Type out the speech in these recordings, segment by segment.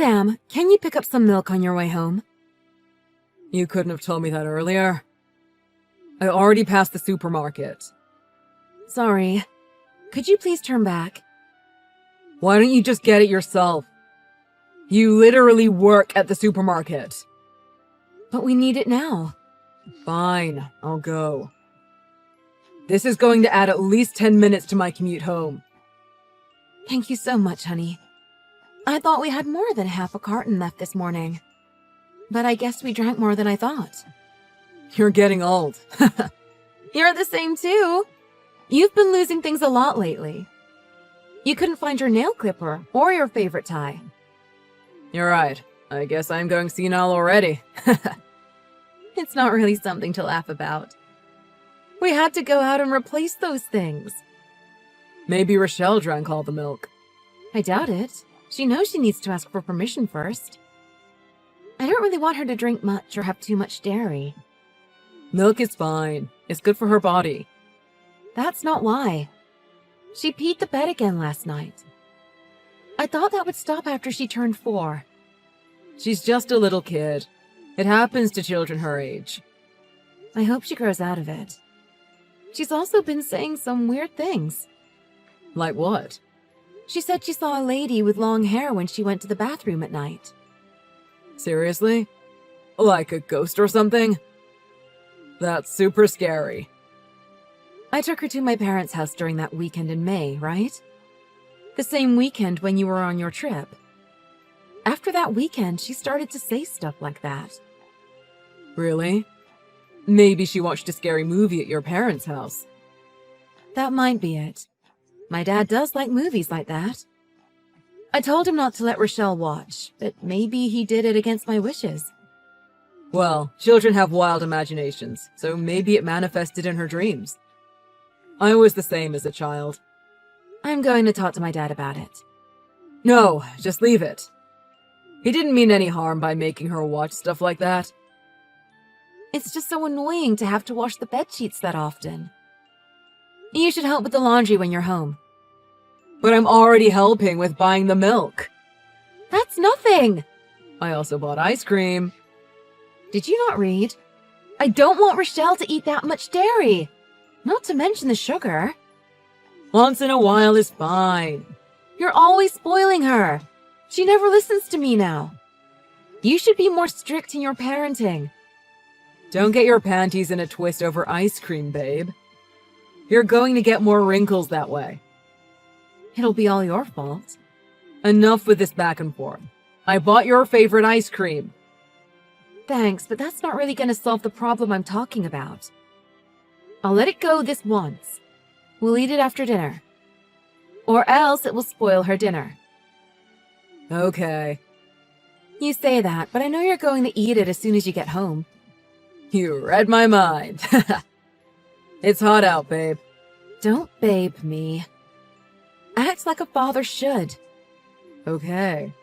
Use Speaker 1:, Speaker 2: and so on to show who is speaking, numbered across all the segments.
Speaker 1: Sam, can you pick up some milk on your way home?
Speaker 2: You couldn't have told me that earlier. I already passed the supermarket.
Speaker 1: Sorry. Could you please turn back?
Speaker 2: Why don't you just get it yourself? You literally work at the supermarket.
Speaker 1: But we need it now.
Speaker 2: Fine, I'll go. This is going to add at least 10 minutes to my commute home.
Speaker 1: Thank you so much, honey. I thought we had more than half a carton left this morning. But I guess we drank more than I thought.
Speaker 2: You're getting old.
Speaker 1: You're the same too. You've been losing things a lot lately. You couldn't find your nail clipper or your favorite tie.
Speaker 2: You're right. I guess I'm going senile already.
Speaker 1: It's not really something to laugh about. We had to go out and replace those things.
Speaker 2: Maybe Rochelle drank all the milk.
Speaker 1: I doubt it. She knows she needs to ask for permission first. I don't really want her to drink much or have too much dairy.
Speaker 2: Milk is fine. It's good for her body.
Speaker 1: That's not why. She peed the bed again last night. I thought that would stop after she turned 4.
Speaker 2: She's just a little kid. It happens to children her age.
Speaker 1: I hope she grows out of it. She's also been saying some weird things.
Speaker 2: Like what?
Speaker 1: She said she saw a lady with long hair when she went to the bathroom at night.
Speaker 2: Seriously? Like a ghost or something? That's super scary.
Speaker 1: I took her to my parents' house during that weekend in May, right? The same weekend when you were on your trip. After that weekend, she started to say stuff like that.
Speaker 2: Really? Maybe she watched a scary movie at your parents' house.
Speaker 1: That might be it. My dad does like movies like that. I told him not to let Rochelle watch, but maybe he did it against my wishes.
Speaker 2: Well, children have wild imaginations, so maybe it manifested in her dreams. I was the same as a child.
Speaker 1: I'm going to talk to my dad about it.
Speaker 2: No, just leave it. He didn't mean any harm by making her watch stuff like that.
Speaker 1: It's just so annoying to have to wash the bedsheets that often. You should help with the laundry when you're home.
Speaker 2: But I'm already helping with buying the milk.
Speaker 1: That's nothing!
Speaker 2: I also bought ice cream.
Speaker 1: Did you not read? I don't want Rochelle to eat that much dairy. Not to mention the sugar.
Speaker 2: Once in a while is fine.
Speaker 1: You're always spoiling her. She never listens to me now. You should be more strict in your parenting.
Speaker 2: Don't get your panties in a twist over ice cream, babe. You're going to get more wrinkles that way.
Speaker 1: It'll be all your fault.
Speaker 2: Enough with this back and forth. I bought your favorite ice cream.
Speaker 1: Thanks, but that's not really going to solve the problem I'm talking about. I'll let it go this once. We'll eat it after dinner. Or else it will spoil her dinner.
Speaker 2: Okay.
Speaker 1: You say that, but I know you're going to eat it as soon as you get home.
Speaker 2: You read my mind. It's hot out, babe.
Speaker 1: Don't babe me. Act like a father should.
Speaker 2: Okay.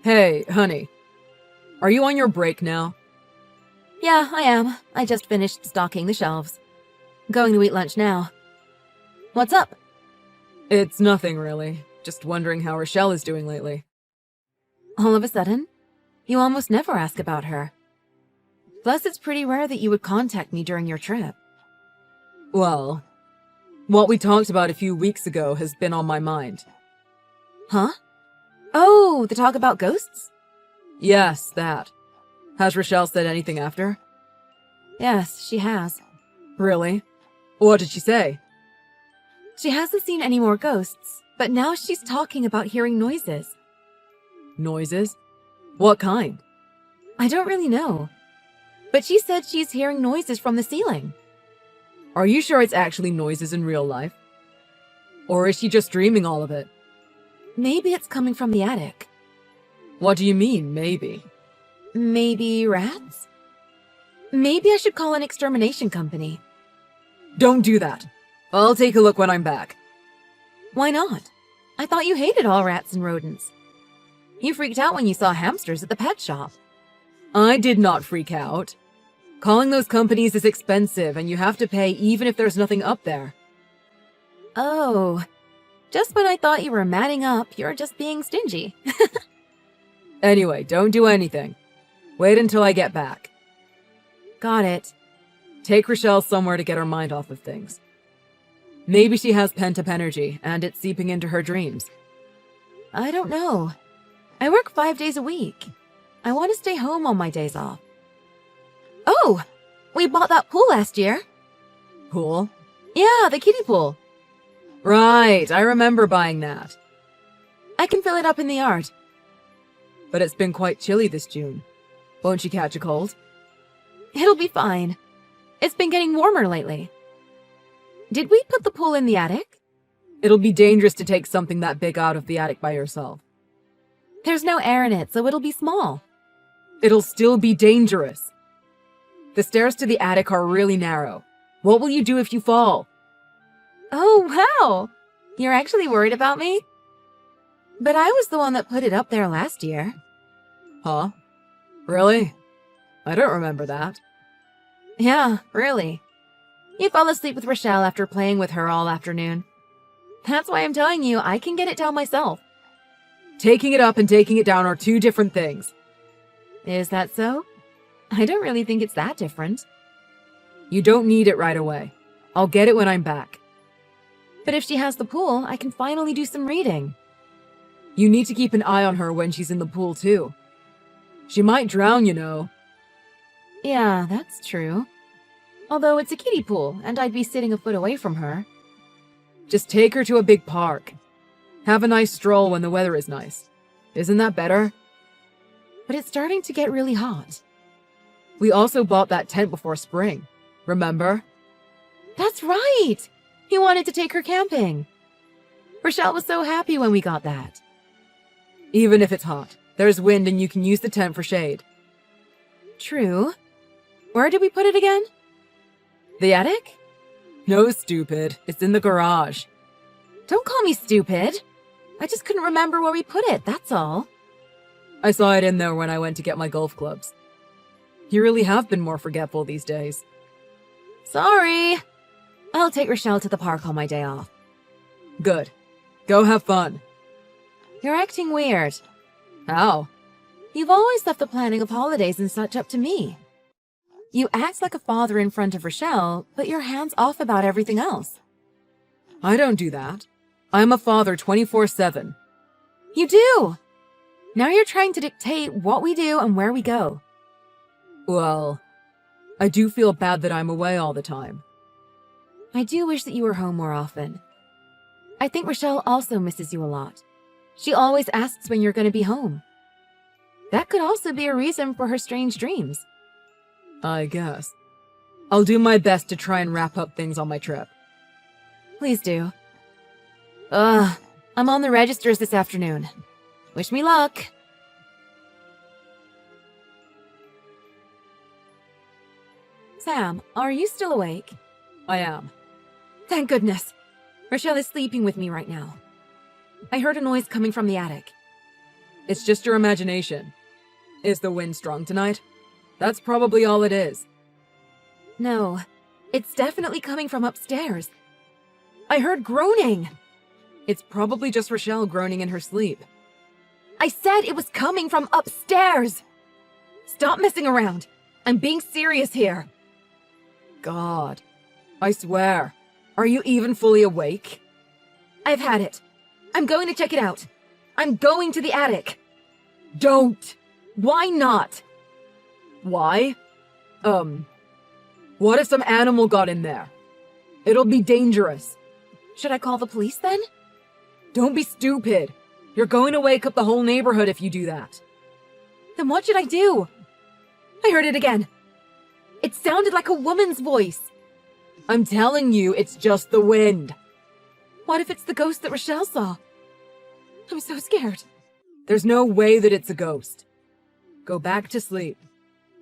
Speaker 2: Hey, honey. Are you on your break now?
Speaker 1: Yeah, I am. I just finished stocking the shelves. Going to eat lunch now. What's up?
Speaker 2: It's nothing, really. Just wondering how Rochelle is doing lately.
Speaker 1: All of a sudden? You almost never ask about her. Plus, it's pretty rare that you would contact me during your trip.
Speaker 2: Well, what we talked about a few weeks ago has been on my mind.
Speaker 1: Huh? Oh, the talk about ghosts?
Speaker 2: Yes, that. Has Rochelle said anything after?
Speaker 1: Yes, she has.
Speaker 2: Really? What did she say?
Speaker 1: She hasn't seen any more ghosts, but now she's talking about hearing noises.
Speaker 2: Noises? What kind?
Speaker 1: I don't really know. But she said she's hearing noises from the ceiling.
Speaker 2: Are you sure it's actually noises in real life? Or is she just dreaming all of it?
Speaker 1: Maybe it's coming from the attic.
Speaker 2: What do you mean, maybe?
Speaker 1: Maybe rats? Maybe I should call an extermination company.
Speaker 2: Don't do that. I'll take a look when I'm back.
Speaker 1: Why not? I thought you hated all rats and rodents. You freaked out when you saw hamsters at the pet shop.
Speaker 2: I did not freak out. Calling those companies is expensive and you have to pay even if there's nothing up there.
Speaker 1: Oh, just when I thought you were manning up, you're just being stingy.
Speaker 2: Anyway, don't do anything. Wait until I get back.
Speaker 1: Got it.
Speaker 2: Take Rochelle somewhere to get her mind off of things. Maybe she has pent-up energy, and it's seeping into her dreams.
Speaker 1: I don't know. I work 5 days a week. I want to stay home on my days off. Oh, we bought that pool last year.
Speaker 2: Pool?
Speaker 1: Yeah, the kiddie pool.
Speaker 2: Right, I remember buying that.
Speaker 1: I can fill it up in the yard.
Speaker 2: But it's been quite chilly this June. Won't you catch a cold?
Speaker 1: It'll be fine. It's been getting warmer lately. Did we put the pool in the attic?
Speaker 2: It'll be dangerous to take something that big out of the attic by yourself.
Speaker 1: There's no air in it, so it'll be small.
Speaker 2: It'll still be dangerous. The stairs to the attic are really narrow. What will you do if you fall?
Speaker 1: Oh, wow! You're actually worried about me? But I was the one that put it up there last year.
Speaker 2: Huh? Really? I don't remember that.
Speaker 1: Yeah, really. You fell asleep with Rochelle after playing with her all afternoon. That's why I'm telling you I can get it down myself.
Speaker 2: Taking it up and taking it down are two different things.
Speaker 1: Is that so? I don't really think it's that different.
Speaker 2: You don't need it right away. I'll get it when I'm back.
Speaker 1: But if she has the pool, I can finally do some reading.
Speaker 2: You need to keep an eye on her when she's in the pool, too. She might drown, you know.
Speaker 1: Yeah, that's true. Although it's a kiddie pool, and I'd be sitting a foot away from her.
Speaker 2: Just take her to a big park. Have a nice stroll when the weather is nice. Isn't that better?
Speaker 1: But it's starting to get really hot.
Speaker 2: We also bought that tent before spring. Remember?
Speaker 1: That's right! He wanted to take her camping. Rochelle was so happy when we got that.
Speaker 2: Even if it's hot, there's wind and you can use the tent for shade.
Speaker 1: True. Where did we put it again? The attic?
Speaker 2: No, stupid. It's in the garage.
Speaker 1: Don't call me stupid. I just couldn't remember where we put it, that's all.
Speaker 2: I saw it in there when I went to get my golf clubs. You really have been more forgetful these days.
Speaker 1: Sorry. I'll take Rochelle to the park on my day off.
Speaker 2: Good. Go have fun.
Speaker 1: You're acting weird.
Speaker 2: How?
Speaker 1: You've always left the planning of holidays and such up to me. You act like a father in front of Rochelle, but you're hands off about everything else.
Speaker 2: I don't do that. I'm a father 24/7.
Speaker 1: You do! Now you're trying to dictate what we do and where we go.
Speaker 2: Well, I do feel bad that I'm away all the time.
Speaker 1: I do wish that you were home more often. I think Rochelle also misses you a lot. She always asks when you're going to be home. That could also be a reason for her strange dreams.
Speaker 2: I guess. I'll do my best to try and wrap up things on my trip.
Speaker 1: Please do. I'm on the registers this afternoon. Wish me luck. Sam, are you still awake?
Speaker 2: I am.
Speaker 1: Thank goodness. Rochelle is sleeping with me right now. I heard a noise coming from the attic.
Speaker 2: It's just your imagination. Is the wind strong tonight? That's probably all it is.
Speaker 1: No, it's definitely coming from upstairs. I heard groaning.
Speaker 2: It's probably just Rochelle groaning in her sleep.
Speaker 1: I said it was coming from upstairs. Stop messing around. I'm being serious here.
Speaker 2: God. I swear. Are you even fully awake?
Speaker 1: I've had it. I'm going to check it out. I'm going to the attic.
Speaker 2: Don't!
Speaker 1: Why not?
Speaker 2: Why? What if some animal got in there? It'll be dangerous.
Speaker 1: Should I call the police then?
Speaker 2: Don't be stupid. You're going to wake up the whole neighborhood if you do that.
Speaker 1: Then what should I do? I heard it again. It sounded like a woman's voice.
Speaker 2: I'm telling you, it's just the wind.
Speaker 1: What if it's the ghost that Rochelle saw? I'm so scared.
Speaker 2: There's no way that it's a ghost. Go back to sleep.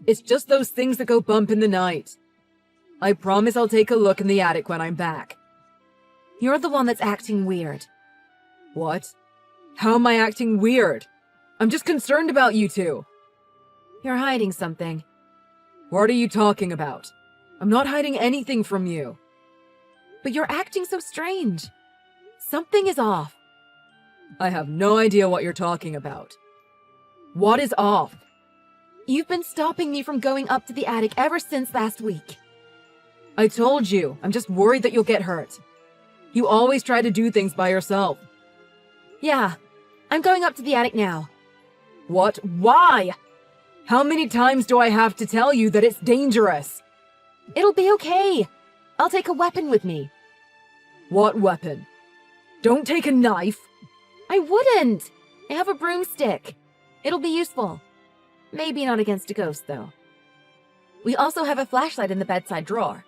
Speaker 2: It's just those things that go bump in the night. I promise I'll take a look in the attic when I'm back.
Speaker 1: You're the one that's acting weird.
Speaker 2: What? How am I acting weird? I'm just concerned about you two.
Speaker 1: You're hiding something.
Speaker 2: What are you talking about? I'm not hiding anything from you.
Speaker 1: But you're acting so strange. Something is off.
Speaker 2: I have no idea what you're talking about. What is off?
Speaker 1: You've been stopping me from going up to the attic ever since last week.
Speaker 2: I told you, I'm just worried that you'll get hurt. You always try to do things by yourself.
Speaker 1: Yeah, I'm going up to the attic now.
Speaker 2: What? Why? How many times do I have to tell you that it's dangerous?
Speaker 1: It'll be okay. I'll take a weapon with me.
Speaker 2: What weapon? Don't take a knife.
Speaker 1: I wouldn't. I have a broomstick. It'll be useful. Maybe not against a ghost, though. We also have a flashlight in the bedside drawer.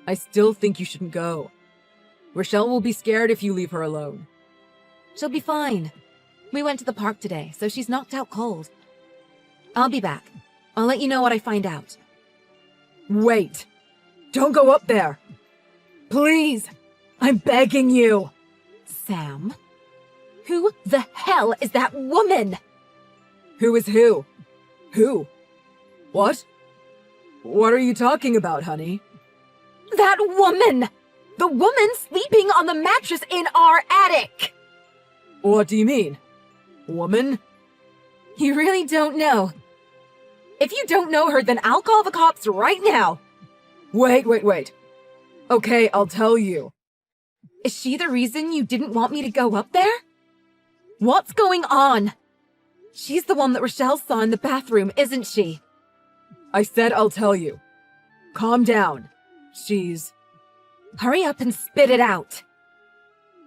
Speaker 2: I still think you shouldn't go. Rochelle will be scared if you leave her alone.
Speaker 1: She'll be fine. We went to the park today, so she's knocked out cold. I'll be back. I'll let you know what I find out.
Speaker 2: Wait! Don't go up there! Please! I'm begging you!
Speaker 1: Sam? Who the hell is that woman?
Speaker 2: Who is who? Who? What? What are you talking about, honey?
Speaker 1: That woman! The woman sleeping on the mattress in our attic!
Speaker 2: What do you mean? Woman?
Speaker 1: You really don't know. If you don't know her, then I'll call the cops right now.
Speaker 2: Wait. Okay, I'll tell you.
Speaker 1: Is she the reason you didn't want me to go up there? What's going on? She's the one that Rochelle saw in the bathroom, isn't she?
Speaker 2: I said I'll tell you. Calm down. She's...
Speaker 1: Hurry up and spit it out.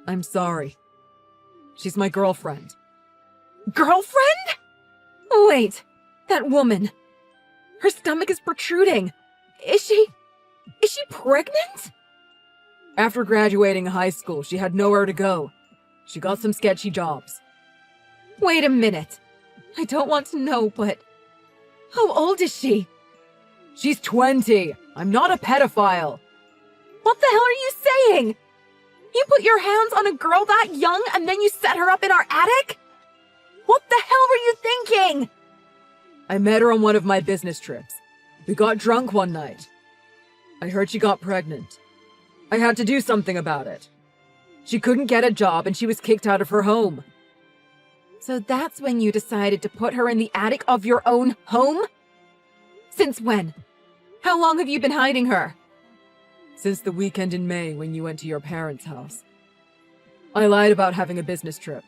Speaker 2: I'm sorry. She's my girlfriend.
Speaker 1: Girlfriend? Wait, that woman. Her stomach is protruding. Is she pregnant?
Speaker 2: After graduating high school, she had nowhere to go. She got some sketchy jobs.
Speaker 1: Wait a minute. I don't want to know, but... How old is she?
Speaker 2: She's 20. I'm not a pedophile.
Speaker 1: What the hell are you saying? You put your hands on a girl that young and then you set her up in our attic? What the hell were you thinking?
Speaker 2: I met her on one of my business trips. We got drunk one night. I heard she got pregnant. I had to do something about it. She couldn't get a job and she was kicked out of her home.
Speaker 1: So that's when you decided to put her in the attic of your own home? Since when? How long have you been hiding her?
Speaker 2: Since the weekend in May when you went to your parents' house. I lied about having a business trip.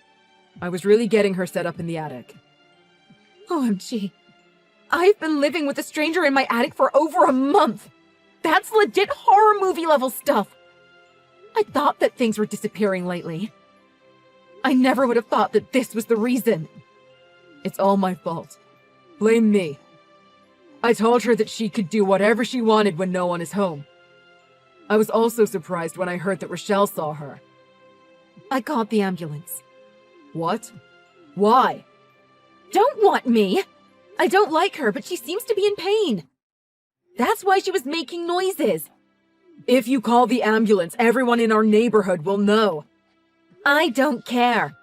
Speaker 2: I was really getting her set up in the attic.
Speaker 1: OMG. I've been living with a stranger in my attic for over a month. That's legit horror movie level stuff. I thought that things were disappearing lately. I never would have thought that this was the reason.
Speaker 2: It's all my fault. Blame me. I told her that she could do whatever she wanted when no one is home. I was also surprised when I heard that Rochelle saw her.
Speaker 1: I called the ambulance.
Speaker 2: What? Why?
Speaker 1: Don't want me! I don't like her, but she seems to be in pain. That's why she was making noises.
Speaker 2: If you call the ambulance, everyone in our neighborhood will know.
Speaker 1: I don't care.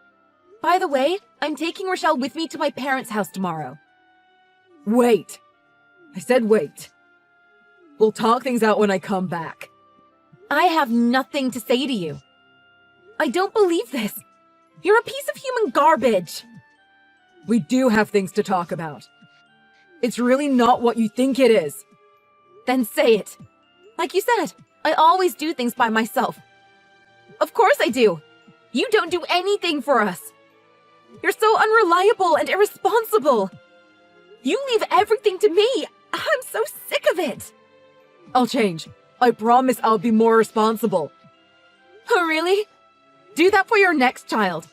Speaker 1: By the way, I'm taking Rochelle with me to my parents' house tomorrow.
Speaker 2: Wait. I said wait. We'll talk things out when I come back.
Speaker 1: I have nothing to say to you. I don't believe this. You're a piece of human garbage.
Speaker 2: We do have things to talk about. It's really not what you think it is.
Speaker 1: Then say it. Like you said, I always do things by myself. Of course I do. You don't do anything for us. You're so unreliable and irresponsible. You leave everything to me. I'm so sick of it.
Speaker 2: I'll change. I promise I'll be more responsible.
Speaker 1: Oh, really? Do that for your next child.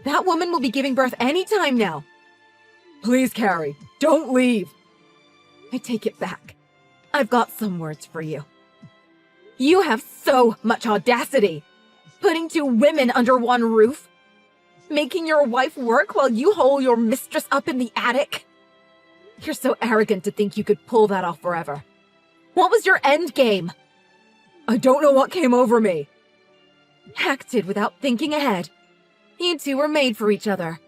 Speaker 1: That woman will be giving birth any time now.
Speaker 2: Please, Carrie, don't leave.
Speaker 1: I take it back. I've got some words for you. You have so much audacity. Putting two women under one roof. Making your wife work while you hole your mistress up in the attic. You're so arrogant to think you could pull that off forever. What was your end game?
Speaker 2: I don't know what came over me.
Speaker 1: Acted without thinking ahead. You two were made for each other.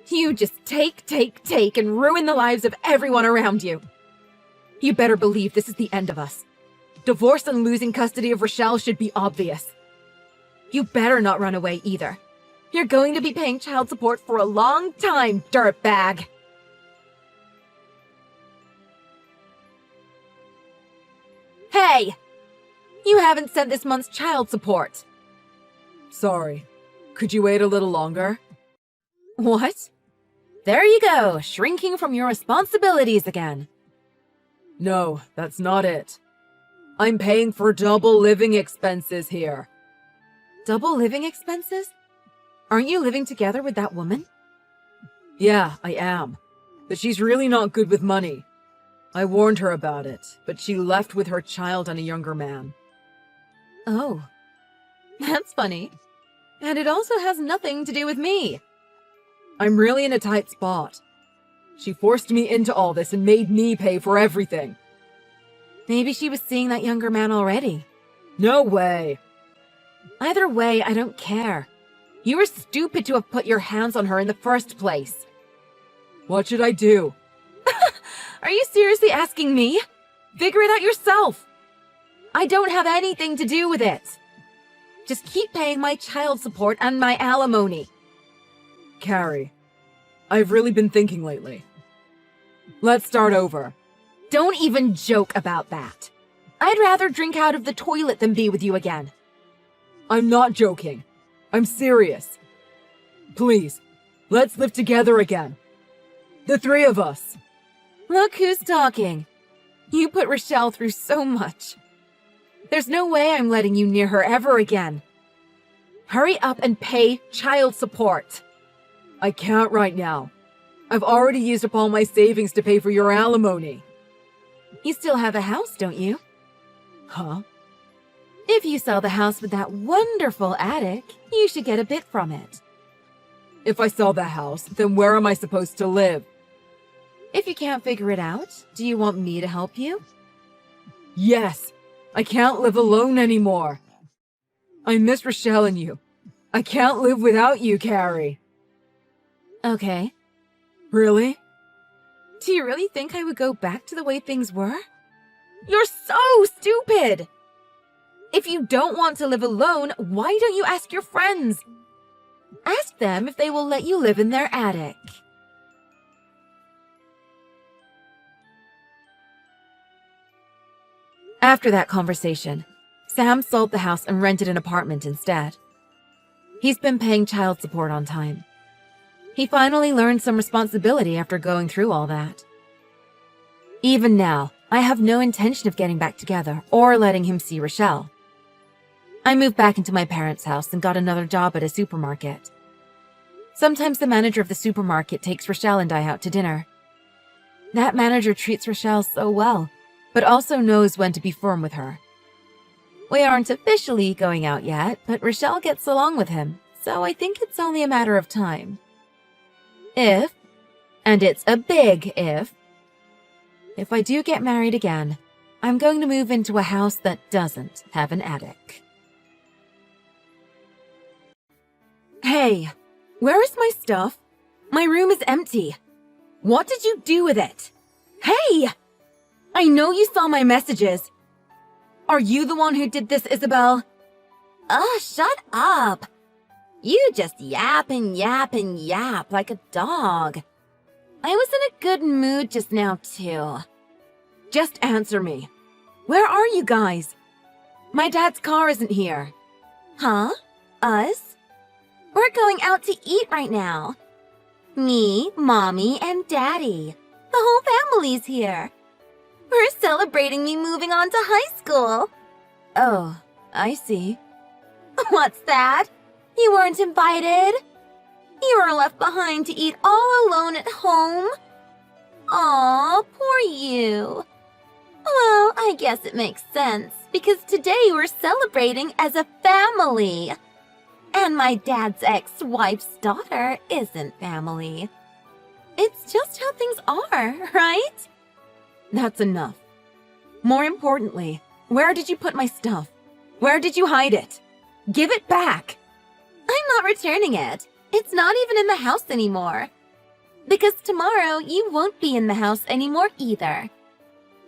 Speaker 1: You just take, and ruin the lives of everyone around you. You better believe this is the end of us. Divorce and losing custody of Rochelle should be obvious. You better not run away either. You're going to be paying child support for a long time, dirtbag. Hey! You haven't sent this month's child support.
Speaker 2: Sorry. Could you wait a little longer?
Speaker 1: What? There you go, shrinking from your responsibilities again.
Speaker 2: No, that's not it. I'm paying for double living expenses here.
Speaker 1: Double living expenses? Aren't you living together with that woman?
Speaker 2: Yeah, I am. But she's really not good with money. I warned her about it, but she left with her child and a younger man.
Speaker 1: Oh, that's funny. And it also has nothing to do with me.
Speaker 2: I'm really in a tight spot. She forced me into all this and made me pay for everything.
Speaker 1: Maybe she was seeing that younger man already.
Speaker 2: No way.
Speaker 1: Either way, I don't care. You were stupid to have put your hands on her in the first place.
Speaker 2: What should I do?
Speaker 1: Are you seriously asking me? Figure it out yourself. I don't have anything to do with it. Just keep paying my child support and my alimony.
Speaker 2: Carrie, I've really been thinking lately. Let's start over.
Speaker 1: Don't even joke about that. I'd rather drink out of the toilet than be with you again.
Speaker 2: I'm not joking. I'm serious. Please, let's live together again. The three of us.
Speaker 1: Look who's talking. You put Rochelle through so much. There's no way I'm letting you near her ever again. Hurry up and pay child support.
Speaker 2: I can't right now. I've already used up all my savings to pay for your alimony.
Speaker 1: You still have a house, don't you?
Speaker 2: Huh?
Speaker 1: If you sell the house with that wonderful attic, you should get a bit from it.
Speaker 2: If I sell the house, then where am I supposed to live?
Speaker 1: If you can't figure it out, do you want me to help you?
Speaker 2: Yes! I can't live alone anymore. I miss Rochelle and you. I can't live without you, Carrie.
Speaker 1: Okay.
Speaker 2: Really?
Speaker 1: Do you really think I would go back to the way things were? You're so stupid! If you don't want to live alone, why don't you ask your friends? Ask them if they will let you live in their attic. After that conversation, Sam sold the house and rented an apartment instead. He's been paying child support on time. He finally learned some responsibility after going through all that. Even now, I have no intention of getting back together or letting him see Rochelle. I moved back into my parents' house and got another job at a supermarket. Sometimes the manager of the supermarket takes Rochelle and I out to dinner. That manager treats Rochelle so well, but also knows when to be firm with her. We aren't officially going out yet, but Rochelle gets along with him, so I think it's only a matter of time. If, and it's a big if I do get married again, I'm going to move into a house that doesn't have an attic. Hey, where is my stuff? My room is empty. What did you do with it? Hey! I know you saw my messages. Are you the one who did this, Isabel? Shut up. You just yap and yap and yap like a dog. I was in a good mood just now, too. Just answer me. Where are you guys? My dad's car isn't here. Huh? Us? We're going out to eat right now. Me, Mommy, and Daddy. The whole family's here. We're celebrating me moving on to high school. Oh, I see. What's that? You weren't invited? You were left behind to eat all alone at home? Aw, poor you. Well, I guess it makes sense, because today we're celebrating as a family. And my dad's ex-wife's daughter isn't family. It's just how things are, right? That's enough. More importantly, where did you put my stuff? Where did you hide it? Give it back! I'm not returning it. It's not even in the house anymore. Because tomorrow you won't be in the house anymore either.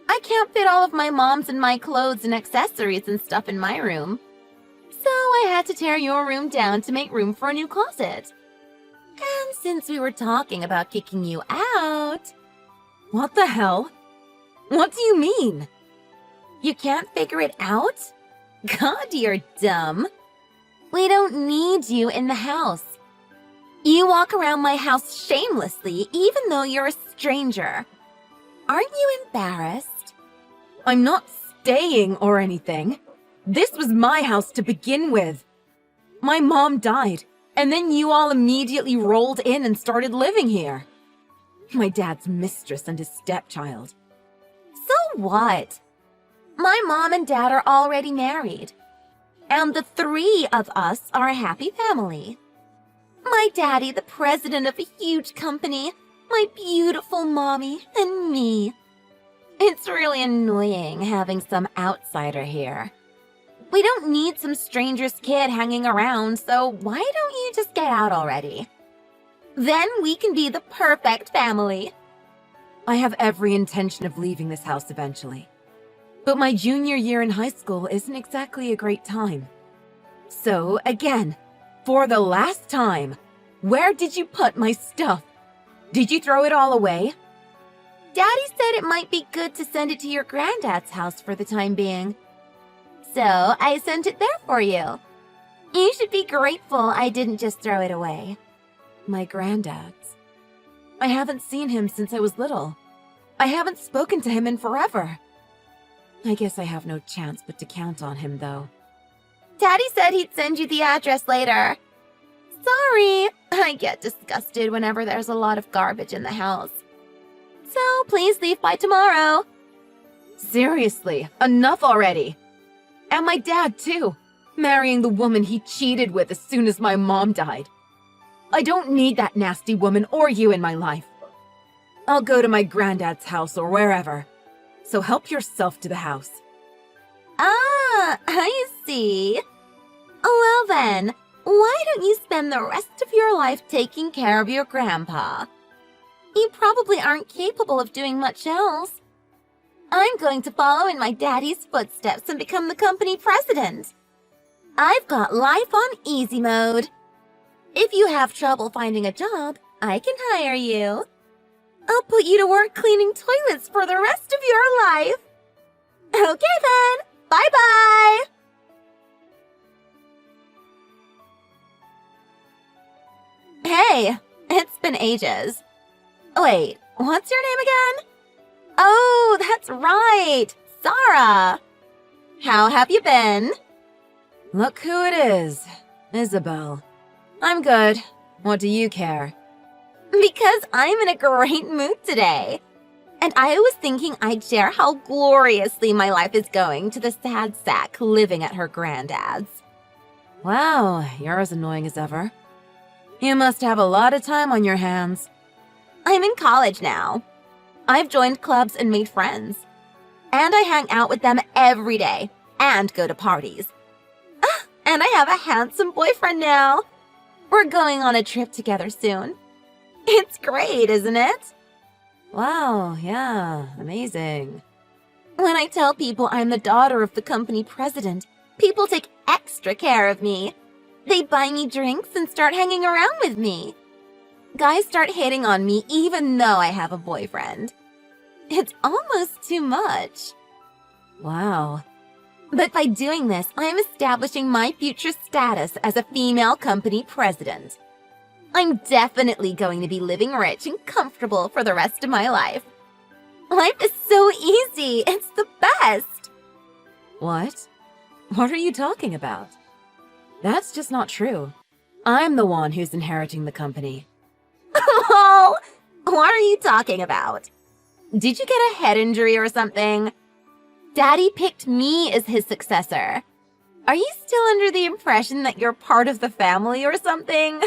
Speaker 1: I can't fit all of my mom's and my clothes and accessories and stuff in my room. So I had to tear your room down to make room for a new closet. And since we were talking about kicking you out...
Speaker 2: What the hell? What do you mean?
Speaker 1: You can't figure it out? God, you're dumb. We don't need you in the house. You walk around my house shamelessly, even though you're a stranger. Aren't you embarrassed?
Speaker 2: I'm not staying or anything. This was my house to begin with. My mom died, and then you all immediately rolled in and started living here. My dad's mistress and his stepchild.
Speaker 1: So what? My mom and dad are already married. And the three of us are a happy family. My daddy, the president of a huge company, my beautiful mommy, and me. It's really annoying having some outsider here. We don't need some stranger's kid hanging around, so why don't you just get out already? Then we can be the perfect family.
Speaker 2: I have every intention of leaving this house eventually. But my junior year in high school isn't exactly a great time. So, again, for the last time, where did you put my stuff? Did you throw it all away?
Speaker 1: Daddy said it might be good to send it to your granddad's house for the time being. So I sent it there for you. You should be grateful I didn't just throw it away.
Speaker 2: My granddad's. I haven't seen him since I was little. I haven't spoken to him in forever. I guess I have no chance but to count on him, though.
Speaker 1: Daddy said he'd send you the address later. Sorry, I get disgusted whenever there's a lot of garbage in the house. So please leave by tomorrow.
Speaker 2: Seriously, enough already. And my dad, too, marrying the woman he cheated with as soon as my mom died. I don't need that nasty woman or you in my life. I'll go to my granddad's house or wherever. So help yourself to the house.
Speaker 1: Ah, I see. Well then, why don't you spend the rest of your life taking care of your grandpa? You probably aren't capable of doing much else. I'm going to follow in my daddy's footsteps and become the company president. I've got life on easy mode. If you have trouble finding a job, I can hire you. I'll put you to work cleaning toilets for the rest of your life. Okay then, bye-bye. Hey, it's been ages. Wait, what's your name again? Oh, that's right, Sarah. How have you been?
Speaker 2: Look who it is, Isabel. I'm good. What do you care?
Speaker 1: Because I'm in a great mood today. And I was thinking I'd share how gloriously my life is going to the sad sack living at her granddad's.
Speaker 2: Wow, you're as annoying as ever. You must have a lot of time on your hands.
Speaker 1: I'm in college now. I've joined clubs and made friends. And I hang out with them every day and go to parties. Ah, and I have a handsome boyfriend now. We're going on a trip together soon. It's great, isn't it?
Speaker 2: Wow, yeah, amazing.
Speaker 1: When I tell people I'm the daughter of the company president, people take extra care of me. They buy me drinks and start hanging around with me. Guys start hitting on me even though I have a boyfriend. It's almost too much.
Speaker 2: Wow.
Speaker 1: But by doing this, I am establishing my future status as a female company president. I'm definitely going to be living rich and comfortable for the rest of my life. Life is so easy. It's the best.
Speaker 2: What? What are you talking about? That's just not true. I'm the one who's inheriting the company.
Speaker 1: Oh, what are you talking about? Did you get a head injury or something? Daddy picked me as his successor. Are you still under the impression that you're part of the family or something?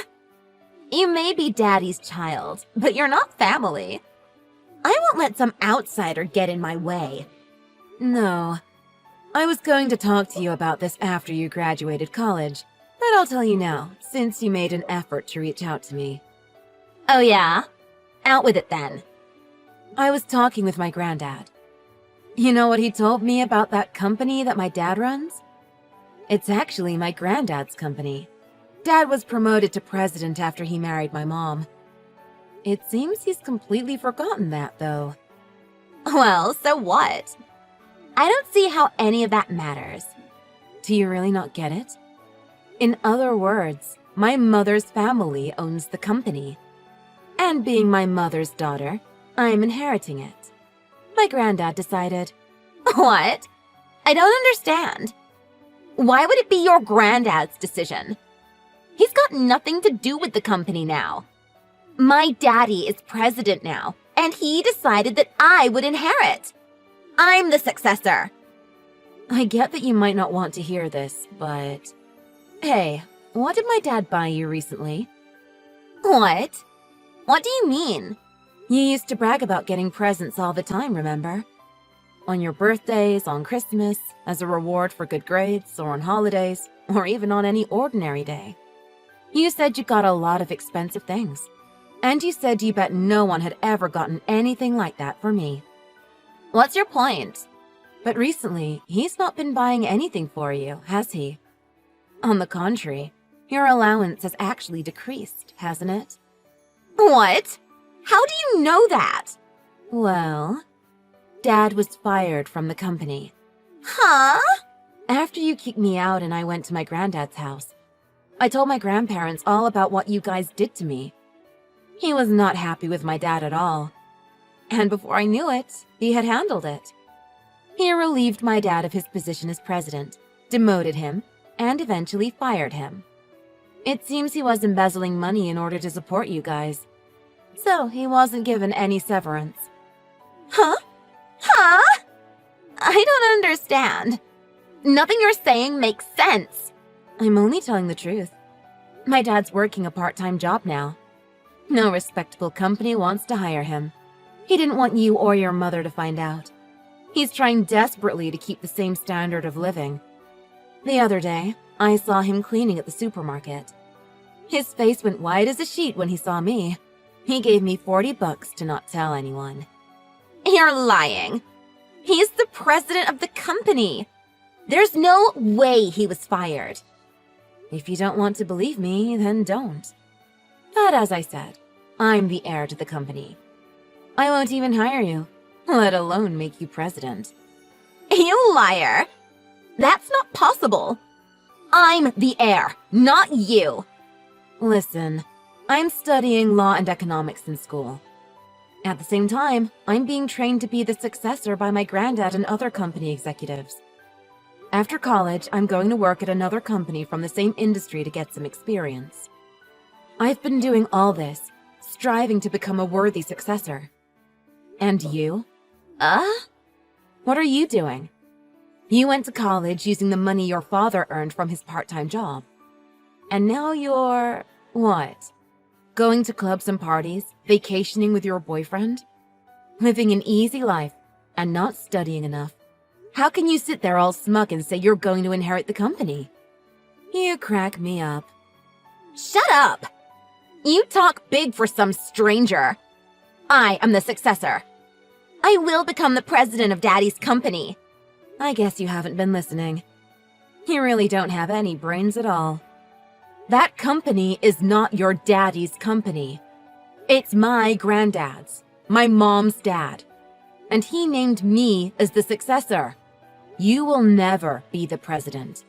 Speaker 1: You may be Daddy's child, but you're not family. I won't let some outsider get in my way.
Speaker 2: No. I was going to talk to you about this after you graduated college, but I'll tell you now, since you made an effort to reach out to me.
Speaker 1: Oh yeah? Out with it then.
Speaker 2: I was talking with my granddad. You know what he told me about that company that my dad runs?
Speaker 1: It's actually my granddad's company. Dad was promoted to president after he married my mom. It seems he's completely forgotten that, though.
Speaker 3: Well, so what? I don't see how any of that matters.
Speaker 1: Do you really not get it? In other words, my mother's family owns the company. And being my mother's daughter, I'm inheriting it. My granddad decided.
Speaker 3: What? I don't understand. Why would it be your granddad's decision? He's got nothing to do with the company now. My daddy is president now, and he decided that I would inherit. I'm the successor.
Speaker 1: I get that you might not want to hear this, but... Hey, what did my dad buy you recently?
Speaker 3: What? What do you mean?
Speaker 1: You used to brag about getting presents all the time, remember? On your birthdays, on Christmas, as a reward for good grades, or on holidays, or even on any ordinary day. You said you got a lot of expensive things. And you said you bet no one had ever gotten anything like that for me.
Speaker 3: What's your point?
Speaker 1: But recently, he's not been buying anything for you, has he? On the contrary, your allowance has actually decreased, hasn't it?
Speaker 3: What? How do you know that?
Speaker 1: Well, Dad was fired from the company.
Speaker 3: Huh?
Speaker 1: After you kicked me out and I went to my granddad's house, I told my grandparents all about what you guys did to me. He was not happy with my dad at all. And before I knew it, he had handled it. He relieved my dad of his position as president, demoted him, and eventually fired him. It seems he was embezzling money in order to support you guys. So he wasn't given any severance.
Speaker 3: Huh? Huh? I don't understand. Nothing you're saying makes sense.
Speaker 1: I'm only telling the truth. My dad's working a part-time job now. No respectable company wants to hire him. He didn't want you or your mother to find out. He's trying desperately to keep the same standard of living. The other day, I saw him cleaning at the supermarket. His face went white as a sheet when he saw me. He gave me $40 to not tell anyone.
Speaker 3: You're lying. He's the president of the company. There's no way he was fired.
Speaker 1: If you don't want to believe me, then don't. But as I said, I'm the heir to the company. I won't even hire you, let alone make you president.
Speaker 3: You liar. That's not possible. I'm the heir, not you.
Speaker 1: Listen, I'm studying law and economics in school. At the same time, I'm being trained to be the successor by my granddad and other company executives. After college, I'm going to work at another company from the same industry to get some experience. I've been doing all this, striving to become a worthy successor. And you? What are you doing? You went to college using the money your father earned from his part-time job. And now you're... what? Going to clubs and parties, vacationing with your boyfriend? Living an easy life, and not studying enough. How can you sit there all smug and say you're going to inherit the company? You crack me up.
Speaker 3: Shut up! You talk big for some stranger. I am the successor. I will become the president of Daddy's company.
Speaker 1: I guess you haven't been listening. You really don't have any brains at all. That company is not your daddy's company. It's my granddad's, my mom's dad. And he named me as the successor. You will never be the president.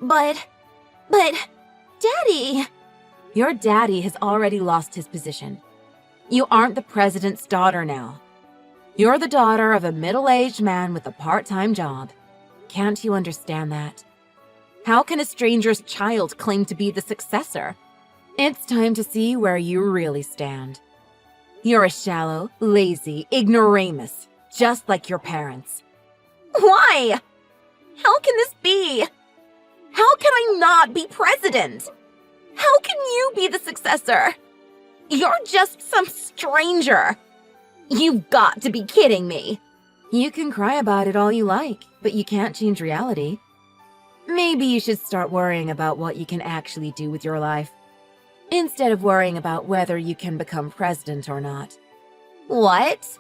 Speaker 3: But, Daddy...
Speaker 1: Your daddy has already lost his position. You aren't the president's daughter now. You're the daughter of a middle-aged man with a part-time job. Can't you understand that? How can a stranger's child claim to be the successor? It's time to see where you really stand. You're a shallow, lazy ignoramus, just like your parents.
Speaker 3: Why? How can this be? How can I not be president? How can you be the successor? You're just some stranger. You've got to be kidding me.
Speaker 1: You can cry about it all you like, but you can't change reality. Maybe you should start worrying about what you can actually do with your life, instead of worrying about whether you can become president or not.
Speaker 3: What?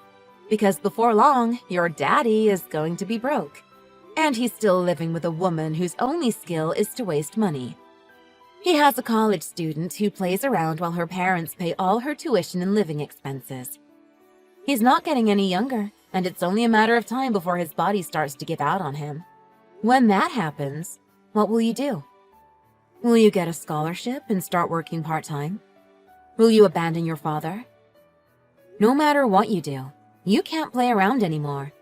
Speaker 1: Because before long, your daddy is going to be broke. And he's still living with a woman whose only skill is to waste money. He has a college student who plays around while her parents pay all her tuition and living expenses. He's not getting any younger, and it's only a matter of time before his body starts to give out on him. When that happens, what will you do? Will you get a scholarship and start working part-time? Will you abandon your father? No matter what you do, you can't play around anymore.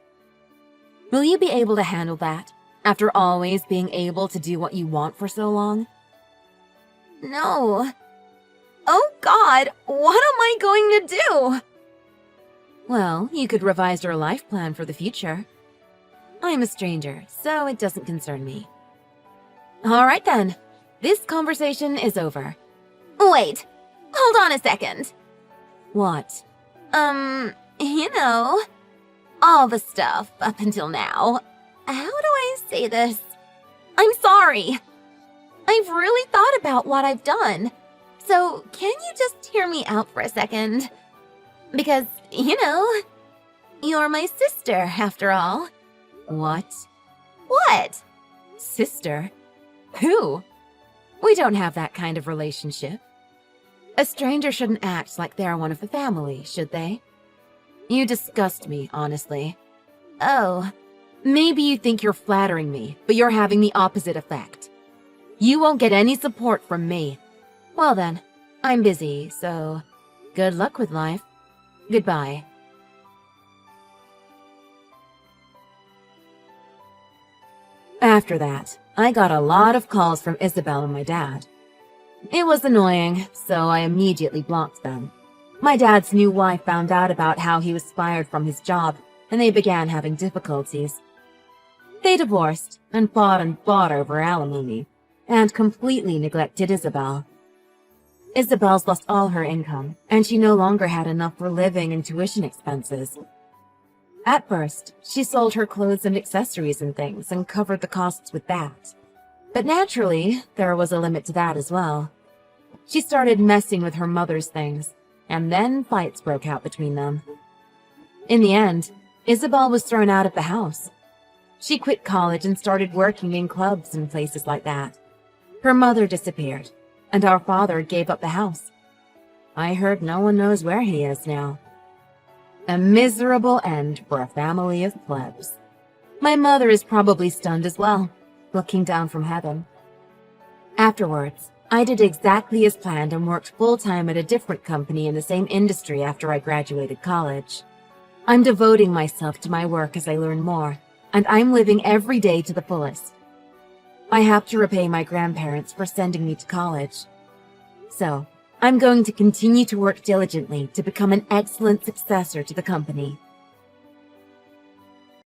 Speaker 1: Will you be able to handle that, after always being able to do what you want for so long?
Speaker 3: No. Oh God, what am I going to do?
Speaker 1: Well, you could revise your life plan for the future. I'm a stranger, so it doesn't concern me. All right then, this conversation is over.
Speaker 3: Wait, hold on a second.
Speaker 1: What?
Speaker 3: You know, all the stuff up until now. How do I say this? I'm sorry. I've really thought about what I've done. So, can you just hear me out for a second? Because, you know, you're my sister, after all.
Speaker 1: What?
Speaker 3: What?
Speaker 1: Sister? Who? We don't have that kind of relationship. A stranger shouldn't act like they're one of the family, should they? You disgust me, honestly.
Speaker 3: Oh,
Speaker 1: Maybe you think you're flattering me, but you're having the opposite effect. You won't get any support from me. Well then, I'm busy, so good luck with life. Goodbye. After that, I got a lot of calls from Isabel and my dad. It was annoying, so I immediately blocked them. My dad's new wife found out about how he was fired from his job, and they began having difficulties. They divorced and fought over alimony, and completely neglected Isabel. Isabel's lost all her income, and she no longer had enough for living and tuition expenses. At first, she sold her clothes and accessories and things and covered the costs with that. But naturally, there was a limit to that as well. She started messing with her mother's things, and then fights broke out between them. In the end, Isabel was thrown out of the house. She quit college and started working in clubs and places like that. Her mother disappeared, and our father gave up the house. I heard no one knows where he is now. A miserable end for a family of plebs. My mother is probably stunned as well, looking down from heaven. Afterwards, I did exactly as planned and worked full-time at a different company in the same industry after I graduated college. I'm devoting myself to my work as I learn more, and I'm living every day to the fullest. I have to repay my grandparents for sending me to college. So, I'm going to continue to work diligently to become an excellent successor to the company.